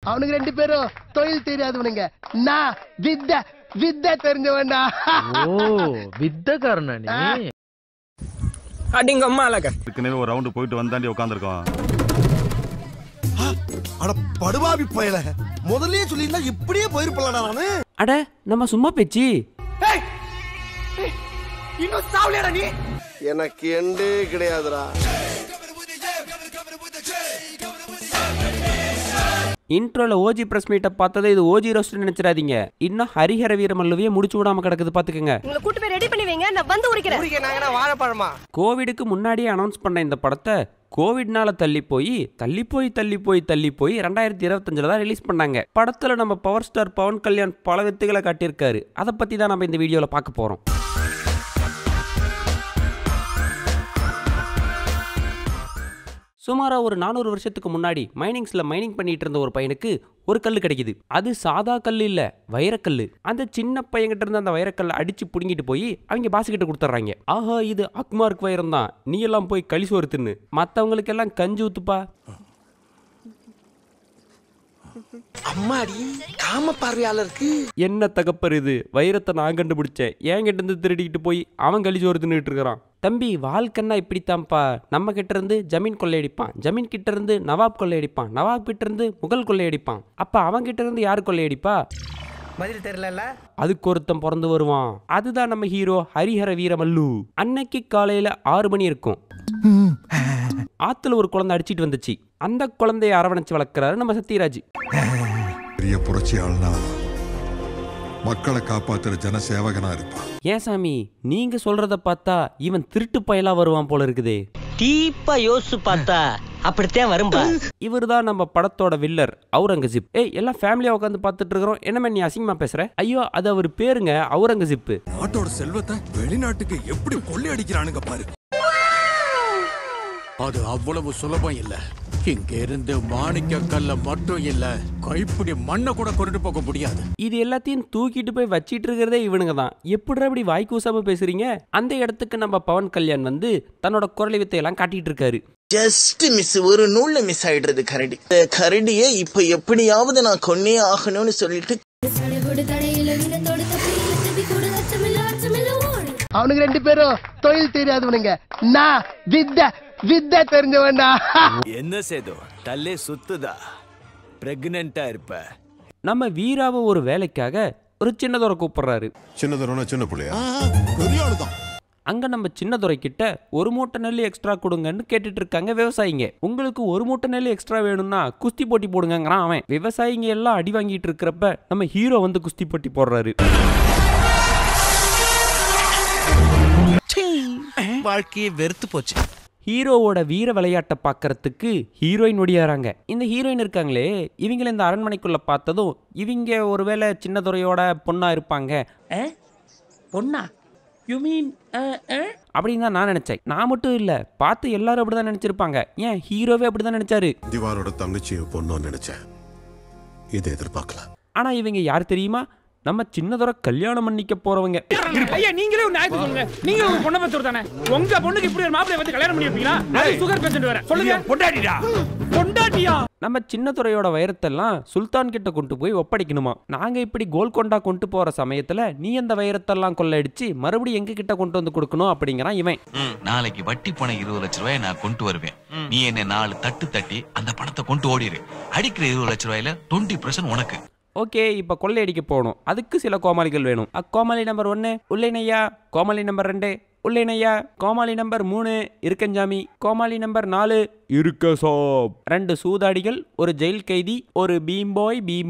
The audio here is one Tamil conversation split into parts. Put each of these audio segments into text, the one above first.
அவனுக்கு 2 பேரும் தொழில் தெரியாதவனுங்க. நான் வித்த தெரிஞ்சவன்டா. ஓ வித்தக்காரனா நீ? அடிங்க அம்மா அழகா. ஏற்கனவே ஒரு ரவுண்ட் போயிட்டு வந்தாண்டி உட்காந்துருக்கோம். அட படுபாவி பயல, முதல்லயே சொல்லிருந்தா இப்படியே போயிருப்பலடா நானு. அட நம்ம சும்மா பேச்சு. இன்னும் சாவலையடா நீ. எனக்கு எண்டே கிடையாதுடா. இன்ட்ரோல ஓஜி பிரஸ் மீட்டை பார்த்ததை இது ஓஜி ரோஸ்ட் நினைச்சிடாதீங்க. இன்னும் ஹரிஹர வீரமல்லுவையே முடிச்சு விடாம கிடக்குது பாத்துக்கங்க. உங்களை கூட்டி போய் ரெடி பண்ணி வைங்க, நான் வந்து உரிக்கிறேன். வாழைப்பழமா கோவிடுக்கு முன்னாடியே அனௌன்ஸ் பண்ண இந்த படத்தை கோவிட்னால தள்ளி போய் 2025 தான் ரிலீஸ் பண்ணாங்க. படத்துல நம்ம பவர் ஸ்டார் பவன் கல்யாண் பல வித்துகளை காட்டியிருக்காரு. அதை பத்தி தான் நம்ம இந்த வீடியோல பார்க்க போறோம். சுமாரா ஒரு 400 வருஷத்துக்கு முன்னாடி மைனிங்ஸ்ல மைனிங் பண்ணிட்டு இருந்த ஒரு பையனுக்கு ஒரு கல் கிடைக்குது. அது சாதா கல் இல்ல, வைரக்கல். அந்த சின்ன பையன்கிட்ட இருந்து அந்த வைரக்கல்லை அடிச்சு புடுங்கிட்டு போய் அவங்க பாசு கிட்ட கொடுத்துட்றாங்க. ஆஹா இது அக்மார்க் வைரம் தான், நீ எல்லாம் போய் களிசோறு தின்னு, மற்றவங்களுக்கு எல்லாம் கஞ்சி ஊத்துப்பா. அம்மாடி காம பார்வையாளருக்கு என்ன தகப்பர் இது, வைரத்தை நான் கண்டுபிடிச்சேன், என்கிட்ட இருந்து திருடிக்கிட்டு போய் அவன் களிசோறு தின்னுட்டு இருக்கிறான். தம்பி வாழ்க்கைன்னா இப்படித்தான்ப்பா, நம்ம கிட்ட இருந்து ஜமீன் கொள்ளையடிப்பான், ஜமீன் கிட்ட இருந்து நவாப் கொள்ளையடிப்பான், நவாப் கிட்ட இருந்து முகல் கொள்ளையடிப்பான், அப்ப அவன் கிட்ட இருந்து யாரு கொள்ளையடிப்பா? பதில் தெரியல. அதுக்கு ஒருத்தன் பிறந்து வருவான். அதுதான் நம்ம ஹீரோ ஹரிஹர வீரமல்லு. அன்னைக்கு காலையில 6 மணி இருக்கும். ஆத்துல ஒரு குழந்தை அடிச்சிட்டு வந்துச்சு. அந்த குழந்தைய அரவணைச்சு வளர்க்கிறாரு நம்ம சத்யராஜ். பெரிய புரட்சியாளனா மக்களை காப்பாத்துற ஜனசேவகனா இருப்பான். ஏன் சாமி நீங்க சொல்றத பார்த்தா இவன் திருட்டு பயலா வருவான் போல இருக்குதே. டீப்பா யோசிச்சு பார்த்தா அப்படித்தான் வரும்பா. இவர் தான் நம்ம படத்தோட வில்லர் அவுரங்கசீப். எல்லாம் ஃபேமிலியா உட்காந்து பார்த்துட்டு இருக்கிறோம். என்னமே நீ அசிங்கமா பேசுற? ஐயோ அது அவர் பேருங்க, அவுரங்கசீப். நாட்டோட செல்வத்தை வெளிநாட்டுக்கு எப்படி கொள்ளையடிக்கிறானுங்க பாரு. அது அவ்வளவு சுலபம் இல்ல. இங்க இருந்து மாணிக்க கல்ல மட்டும் இல்ல, கைப்பிடி மண்ணை கூட கொண்டு போக முடியாது. இது எல்லாத்தையும் தூக்கிட்டு போய் வச்சிட்டு இருக்கிறதே இவனுங்க தான். எப்படி அப்படி வாய்க்கூசாம பேசுறீங்க? அந்த இடத்துக்கு நம்ம பவன் கல்யாண் வந்து தன்னோட குரலை வித்தை எல்லாம் காட்டிட்டு இருக்காரு. ஜஸ்ட் மிஸ், ஒரு நூல்ல மிஸ் ஆயிடுறது கரடி. கரடியை இப்ப எப்படியாவது நான் கொன்னே ஆகணும்னு சொல்லிட்டு அவனுக்கு 2 பேரும் தொழில் தெரியாதவனுங்க. நான் வித்த தெரிஞ்சவன்டா. என்ன சேதோ தல்லே சுத்துதா, பிரெக்னன்ட்டா இருப்ப. நம்ம வீராவை ஒரு வேலைக்காக ஒரு சின்னதுரை கூப்பிடுறாரு. சின்னதுரைனா சின்ன பிள்ளையா? பெரிய ஆளுதான். அங்க நம்ம சின்னதுரை கிட்ட 1 மூட்டை நெல் எக்ஸ்ட்ரா கொடுங்கன்னு கேட்டுட்டு இருக்காங்க விவசாயிங்க. உங்களுக்கு 1 மூட்டை நெல் எக்ஸ்ட்ரா வேணும்னா குஸ்தி போட்டி போடுங்கிறான் அவன். விவசாயிங்க எல்லாம் அடி வாங்கிட்டு இருக்கிறப்ப நம்ம ஹீரோ வந்து குஸ்தி போட்டி போடுறாரு. வாழ்க்கையை வெறுத்து போச்சு. ஹீரோவோட வீர விளையாட்டை பார்க்கறதுக்கு ஹீரோயின் ஒடியாராங்க. இந்த ஹீரோயின் இருக்காங்களே, இவங்களை இந்த அரண்மனைக்குள்ள பார்த்ததும் இவங்க ஒருவேளை சின்னதுரையோட பொண்ணா இருப்பாங்க. பொண்ணா? யூ மீன் அப்படின்னு தான் நான் நினைச்சேன். நான் மட்டும் இல்ல, பார்த்து எல்லாரும் அப்படிதான் நினைச்சிருப்பாங்க. ஏன் ஹீரோவே அப்படிதான் நினைச்சாரு. திவாரோட தங்கச்சி பொண்ணு நினைச்சேன், இதை எதிர்பார்க்கல. ஆனா இவங்க யார் தெரியுமா? நம்ம சின்னதுரை கல்யாணம் பண்ணிக்க போறவங்க. ஐயா நீங்களே ஒரு நியாயத்தை சொல்லுங்க. நீங்க ஒரு பொண்ணை பத்தி தானே, உங்க பொண்ணுக்கு இப்படி ஒரு மாப்பிளைய பத்தி கல்யாணம் பண்ணி வைப்பீங்களா? அது சுகர் பேஷண்ட் வேற. சொல்லுங்க. பொண்டாட்டிடா. பொண்டாட்டியா? நம்ம சின்னதுரையோட வைரத்தெல்லாம் சுல்தான் கிட்ட கொண்டு போய் ஒப்படைக்கணுமா. நாங்க இப்படி கோல்கொண்டா கொண்டு போற சமயத்துல நீ அந்த வைரத்தெல்லாம் கொள்ளையடிச்சு மறுபடியும் எங்க கிட்ட கொண்டு வந்து கொடுக்கணும் அப்படிங்கிறான் இவன். நாளைக்கு வட்டி பணம் 20 லட்ச ரூபாய் நான் கொண்டு வருவேன். நீ என்ன 4 தட்டு தட்டி அந்த பணத்தை கொண்டு ஓடிடு. அடிக்கிற 20 லட்ச ரூபாயில 20% உனக்கு. ஓகே, இப்ப கொள்ளையடிக்க போகணும். அதுக்கு சில கோமாளிகள் வேணும். கோமாளி நம்பர் 1 உள்ளேனையா, கோமாளி நம்பர் 2 உள்ளேனையா, கோமாளி நம்பர் 3 இருக்கஞ்சாமி, கோமாளி நம்பர் 4 இருக்க சோப். 2 சூதாடிகள், ஒரு ஜெயில் கைதி, ஒரு பீம்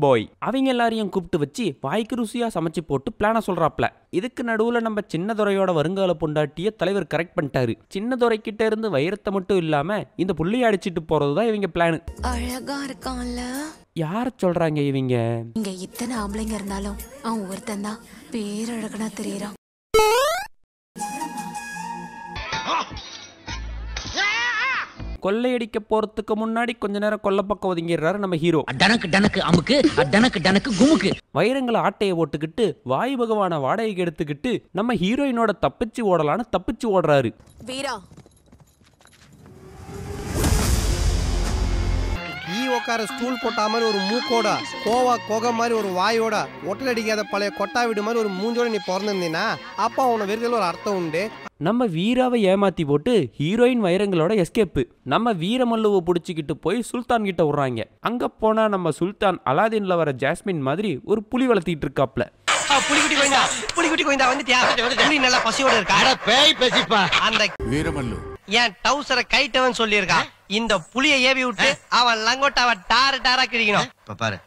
பாய். அவங்க எல்லாரையும் கூப்பிட்டு வச்சு வாய்க்கு ருசியா சமைச்சு போட்டு பிளான சொல்றாப்ல. இதுக்கு நடுவுல நம்ம சின்னதுரையோட வருங்கால பொண்டாட்டிய தலைவர் கரெக்ட் பண்ணிட்டாரு. சின்னதுரை கிட்ட இருந்து வைரத்தை மட்டும் இல்லாம இந்த புள்ளைய அடிச்சிட்டு போறதுதான் இவங்க பிளான். அழகா இருக்கான்ல. யார சொல்றாங்க இவங்க? இங்க இத்தனை ஆம்பளைங்க இருந்தாலும் அவன் ஒருத்தன் தான் பேரழகனா தெரியறான். கொள்ளையடிக்க போறதுக்கு முன்னாடி கொஞ்ச நேரம் கொல்ல பக்கம் ஒதுங்கிடுறாரு நம்ம ஹீரோ. டனக்கு டனக்கு அமுக்கு, டனக்கு டனக்கு குமுக்கு. வைரங்களை ஆட்டையை ஓட்டுக்கிட்டு வாயு பகவான வாடகைக்கு எடுத்துக்கிட்டு நம்ம ஹீரோயினோட தப்பிச்சு ஓடலான்னு தப்பிச்சு ஓடுறாரு. வீரா உட்கார ஸ்டூல் போட்டா மாதிரி ஒரு மூக்கோட, கோவா கொகை மாதிரி ஒரு வாயோட, ஒட்டல் அடிக்காத பழைய கொட்டா வீடு மாதிரி ஒரு மூஞ்சோட நீ பிறந்திருந்தீங்கன்னா அப்பா உன வெறுதல ஒரு அர்த்தம் உண்டு. நம்ம வீராவை ஏமாத்தி போட்டு ஹீரோயின் வைரங்களோட எஸ்கேப்பு. நம்ம வீரமல்லுவை பிடிச்சிக்கிட்டு போய் சுல்தான் கிட்ட விடுறாங்க. அங்க போனா நம்ம சுல்தான் அலாதீன்ல வர ஜாஸ்மின் மாதிரி ஒரு புலி வளர்த்திட்டு இருக்காப்ல. புலிகுட்டி கோயிந்தா வந்துட்டியா? புலி நல்லா பசியோட இருக்கா? அட பேய் பேசிப்பா. அந்த வீரமல்லு ஏன் டவுசரை கைட்டவன் சொல்லியிருக்கான். இந்த புலியை ஏவி விட்டு அவன் லங்கோட்டாவை டார டாரா கிழிக்கணும். இப்ப பாரு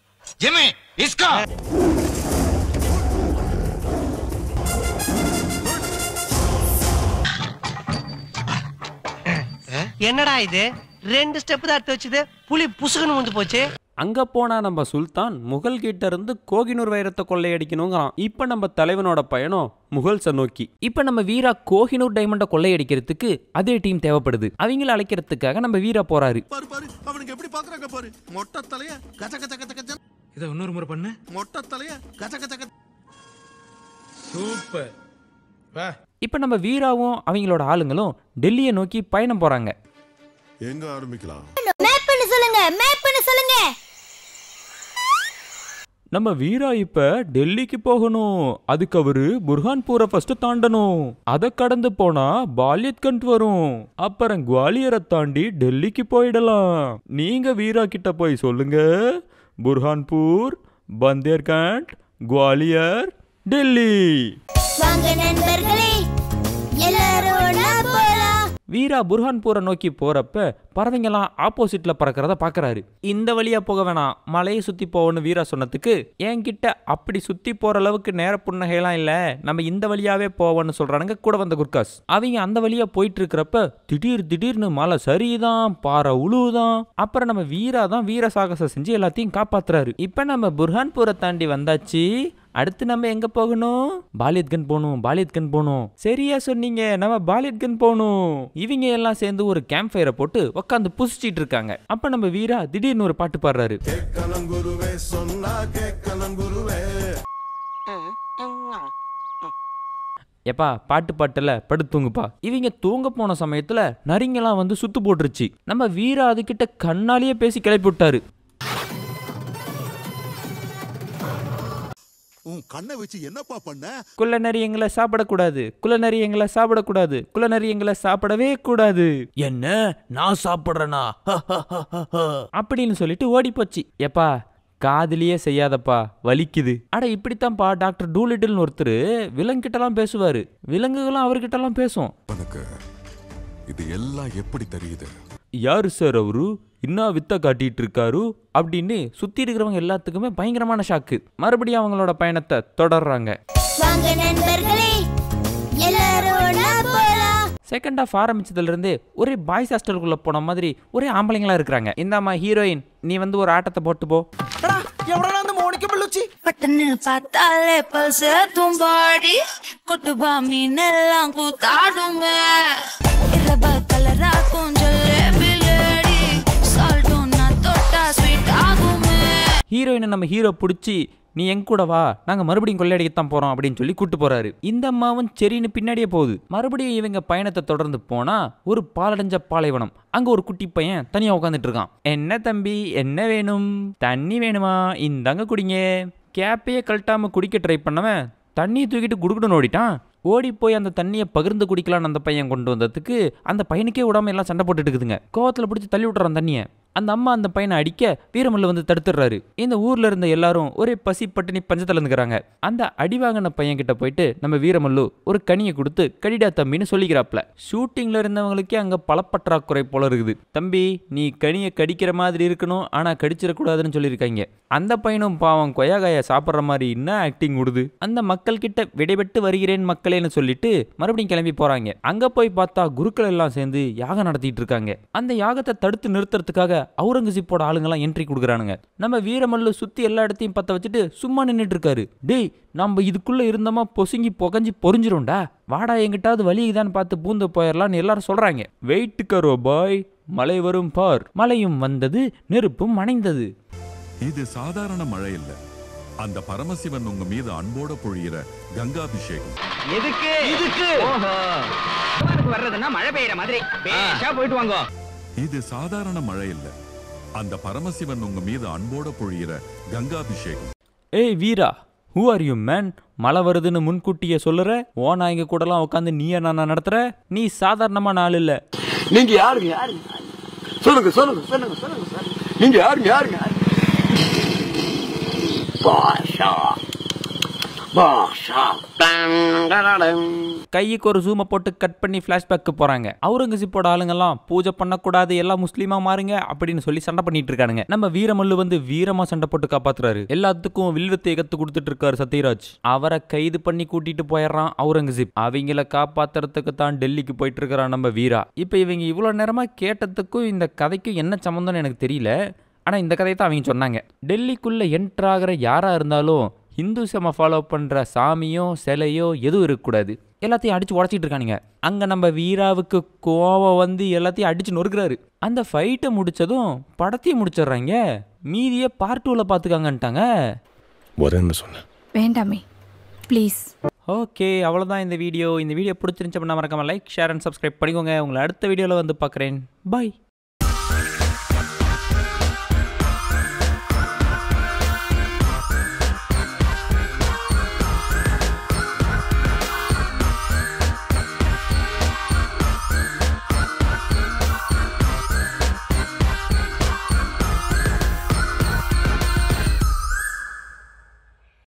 ஜிம்மி இஸ்கா. என்னடா இது 2 ஸ்டெப் தான் எடுத்து வச்சது, புலி புசுகுன்னு வந்து போச்சு. அங்க போனா நம்ம சுல்தான் முகல் கிட்ட இருந்து கோகினூர் வைரத்தை கொள்ளையடிக்கணுங்கிறான். இப்ப நம்ம தலைவனோட பயணம் முகல்ஸை நோக்கி. இப்ப நம்ம வீரா கோகினூர் டைமண்டை கொள்ளையடிக்கிறதுக்கு அதே டீம் தேவைப்படுது. அவங்கள அழைக்கிறதுக்காக நம்ம வீரா போறாரு. பாரு பாரு அவனுக்கு எப்படி பாக்குறாங்க பாரு. மொட்டை தலைய கச்ச கச்ச கச்ச கச்ச. இத இன்னொரு முறை பண்ணு. மொட்டை தலைய கச்ச கச்ச கச்ச. சூப்பர். வா. இப்ப நம்ம வீராவும் அவங்களோட ஆளுங்களும் டெல்லியை நோக்கி பயணம் போறாங்க. எங்க ஆரம்பிக்கலாம்? மேப் பண்ணி சொல்லுங்க, மேப் பண்ணி சொல்லுங்க. நம்ம வீரா இப்ப டெல்லிக்கு போகணும். அதுக்கு அவரு புர்ஹான்பூரை ஃபர்ஸ்ட் தாண்டணும். அதை கடந்து போனா பாலியத்கண்ட் வரும். அப்புறம் குவாலியரை தாண்டி டெல்லிக்கு போயிடலாம். நீங்க வீரா கிட்ட போய் சொல்லுங்க, புர்ஹான்பூர், பந்தேர்கண்ட், குவாலியர், டெல்லி. வாங்க நண்பர்களே, எல்லாரும் ஒண்ணா போலாம். வீரா புர்ஹான்பூரை நோக்கி போறப்ப பறவைங்கெல்லாம் ஆப்போசிட்ல பறக்கிறத பாக்குறாரு. இந்த வழியா போக வேணாம், மலையை சுத்தி போகணும் வீரா சொன்னதுக்கு என்கிட்ட அப்படி சுத்தி போற அளவுக்கு நேர புன்னகையெல்லாம் இல்ல, நம்ம இந்த வழியாவே போவோம்னு சொல்றானுங்க கூட வந்த குர்காஸ். அவங்க அந்த வழியா போயிட்டு இருக்கிறப்ப திடீர்னு மலை சரிதான், பாறை உழுவுதான். அப்புறம் நம்ம வீரா தான் வீர சாகசம் செஞ்சு எல்லாத்தையும் காப்பாத்துறாரு. இப்ப நம்ம புர்ஹான்பூரை தாண்டி வந்தாச்சு. அடுத்து நம்ம எங்க போகணும்? பாலியத்கண்ட் போகணும். சரியா சொன்னீங்க, நம்ம பாலியத்கண்ட் போகணும். இவங்க எல்லாம் சேர்ந்து ஒரு கேம்ப் ஃபயரை போட்டு உட்காந்து புசிச்சிட்டு இருக்காங்க. அப்ப நம்ம வீரா திடீர்னு ஒரு பாட்டு பாடுறாரு. எப்பா பாட்டுல படுத்துங்கப்பா. இவங்க தூங்க போன சமயத்துல நரிங்கெல்லாம் வந்து சுத்து போட்டுருச்சு. நம்ம வீரா அதுகிட்ட கண்ணாலேயே பேசி கிளப்பி விட்டாரு. உன் கண்ணை வச்சு என்னப்பா பண்ண? குள்ளநரி எங்களை சாப்பிடக்கூடாது, குள்ளநரி எங்களை சாப்பிடவே கூடாது. என்ன நான் சாப்பிடுறேனா அப்படின்னு சொல்லிட்டு ஓடி போச்சு. எப்பா காதுலயே செய்யாதப்பா, வலிக்குது. அட இப்படித்தான்ப்பா டாக்டர் டூலிட்டில்னு ஒருத்தர் விலங்கிட்டலாம் பேசுவாரு. விலங்குகளும் அவர்கிட்டலாம் பேசும். இது எல்லாம் எப்படி தெரியுது? யாரு சார் அவரு, இன்னும் வித்த காட்டிட்டு இருக்காரு அப்படின்னு சுத்தி இருக்கிறவங்க எல்லாத்துக்குமே பயங்கரமான ஷாக்கு. மறுபடியும் அவங்களோட பயணத்தை தொடர்றாங்க. செகண்ட் ஹாஃப் ஆரம்பிச்சதுல இருந்து ஒரே பாய்ஸ் ஹாஸ்டலுக்குள்ள போன மாதிரி ஒரே ஆம்பளைங்களா இருக்கிறாங்க. இந்தாமா ஹீரோயின், நீ வந்து ஒரு ஆட்டத்தை போட்டு போ. பட்டன்னு பார்த்தாலே பல்ச தும்பாடி கொட்டுபா மீனெல்லாம் கூத்தாடுமே. இரபா கலரா கொஞ்சம் பிளடி சால்ட்டும் நான் தொட்டா ஸ்வீட் ஆகுமே. ஹீரோயினை நம்ம ஹீரோ பிடிச்சி நீ எங்க கூட வா, நாங்க மறுபடியும் கொள்ளையடிக்கத்தான் போறோம் அப்படின்னு சொல்லி கூட்டு போறாரு. இந்த அம்மாவும் சரின்னு பின்னாடியே போகுது. மறுபடியும் இவங்க பயணத்தை தொடர்ந்து போனா ஒரு பாலடைஞ்ச பாலைவனம். அங்க ஒரு குட்டி பையன் தனியா உட்காந்துட்டு இருக்கான். என்ன தம்பி, என்ன வேணும்? தண்ணி வேணுமா? இந்தாங்க குடிங்க. கேப்பையே கழட்டாம குடிக்க ட்ரை பண்ணவன் தண்ணியை தூக்கிட்டு குடுக்குடுன்னு ஓடிட்டான். ஓடி போய் அந்த தண்ணியை பகிர்ந்து குடிக்கலான்னு அந்த பையன் கொண்டு வந்ததுக்கு அந்த பையனுக்கே விடாம எல்லாம் சண்டை போட்டுட்டு இருக்குதுங்க. கோவத்துல பிடிச்சி தள்ளி விட்டுறான் தண்ணியை. அந்த அம்மா அந்த பையனை அடிக்க வீரமல்லு வந்து தடுத்துடுறாரு. இந்த ஊர்ல இருந்த எல்லாரும் ஒரே பசி பட்டினி பஞ்சத்துல இருந்துக்கிறாங்க. அந்த அடிவாங்கின பையன் கிட்ட போயிட்டு நம்ம வீரமல்லு ஒரு கனியை கொடுத்து கடிடா தம்பின்னு சொல்லிக்கிறாப்ல. ஷூட்டிங்ல இருந்தவங்களுக்கே அங்க பலப்பற்றாக்குறை போல இருக்குது. தம்பி நீ கனியை கடிக்கிற மாதிரி இருக்கணும், ஆனா கடிச்சிடக்கூடாதுன்னு சொல்லியிருக்காங்க. அந்த பையனும் பாவம் கொய்யாகாய சாப்பிட்ற மாதிரி என்ன ஆக்டிங் விடுது. அந்த மக்கள் கிட்ட விடைபெட்டு வருகிறேன் மக்களேன்னு சொல்லிட்டு மறுபடியும் கிளம்பி போறாங்க. அங்க போய் பார்த்தா குருக்கள் எல்லாம் சேர்ந்து யாகம் நடத்திட்டு இருக்காங்க. அந்த யாகத்தை தடுத்து நிறுத்துறதுக்காக அவுரங்கசீப்போட ஆளுங்கெல்லாம் என்ட்ரி கொடுக்குறானுங்க. நம்ம வீரமல்லு சுத்தி எல்லா இடத்தையும் பத்த வச்சுட்டு சும்மா நின்றுட்டு இருக்காரு. டேய் நம்ம இதுக்குள்ள இருந்தோமா பொசுங்கி புகஞ்சி பொறிஞ்சிரும்டா, வாடா எங்கிட்டாவது வலியுதான்னு பார்த்து பூந்து போயிடலான்னு எல்லாரும் சொல்றாங்க. வெயிட் கரோ பாய், மழை வரும் பார். மழையும் வந்தது, நெருப்பும் அணைந்தது. இது சாதாரண மழை இல்ல, அந்த பரமசிவன் உங்க மீது அன்போட பொழியிற கங்காபிஷேகம். எதுக்கு வர்றதுன்னா மழை பெய்யற மாதிரி பேஷா போயிட்டு வாங்க. இது சாதாரண மழை இல்ல, அந்த பரமசிவன் உங்க மீது அன்போட பொழியிற கங்காபிஷேகம். ஏய் வீரா, ஹூ ஆர் யூ மேன்? மழை வருதுன்னு முன்கூட்டியே சொல்லுற, ஓனா இங்க கூடலாம் உட்காந்து நீயே நான் நடத்துற? நீ சாதாரணமான ஆள் இல்ல. நீங்க யாருங்க? சொல்லுங்க சொல்லுங்க சொல்லுங்க சொல்லுங்க சார். நீங்க யாருங்க? பாஷா பாஷா. கைக்கு ஒரு ஜூமை போட்டு கட் பண்ணி பிளாஷ்பேக்கு போறாங்க. அவுரங்கசீப்போட ஆளுங்கெல்லாம் பூஜை பண்ணக்கூடாது, எல்லாம் முஸ்லீமா மாறுங்க அப்படின்னு சொல்லி சண்டை பண்ணிட்டு இருக்கானுங்க. நம்ம வீரமல்லு வந்து வீரமா சண்டை போட்டு காப்பாத்துறாரு. எல்லாத்துக்கும் வில்வத்தை கத்து கொடுத்துட்டு இருக்காரு சத்யராஜ். அவரை கைது பண்ணி கூட்டிட்டு போயிடுறான் அவுரங்கசீப். அவங்கள காப்பாத்துறதுக்கு தான் டெல்லிக்கு போயிட்டு இருக்கிறான் நம்ம வீரா. இப்ப இவங்க இவ்வளவு நேரமா கேட்டதுக்கும் இந்த கதைக்கும் என்ன சம்பந்தம்னு எனக்கு தெரியல. ஆனா இந்த கதையை தான் அவங்க சொன்னாங்க. டெல்லிக்குள்ள என்ட்ரு ஆகிற யாரா இருந்தாலும் ஹிந்துசம ஃபாலோ பண்ற சாமியோ சிலையோ எதுவும் இருக்கக்கூடாது. எல்லாத்தையும் அடிச்சு உடச்சிட்டு இருக்கானுங்க. அங்க நம்ம வீராவுக்கு கோவம் வந்து எல்லாத்தையும் அடிச்சு நொறுக்கிறாரு. அந்த ஃபைட்டை முடிச்சதும் படத்தையும் முடிச்சிடுறாங்க. மீதியை பார்ட் 2ல பாத்துக்காங்கன்ட்டாங்க. வரேன்னு சொன்னேன். வேண்டாமே ப்ளீஸ். ஓகே, அவ்வளோதான் இந்த வீடியோ. இந்த வீடியோ பிடிச்சிருந்துச்சு அப்படின்னா மறக்காம லைக், ஷேர் அண்ட் சப்ஸ்கிரைப் பண்ணிக்கோங்க. உங்களை அடுத்த வீடியோவில் வந்து பார்க்குறேன். பாய்.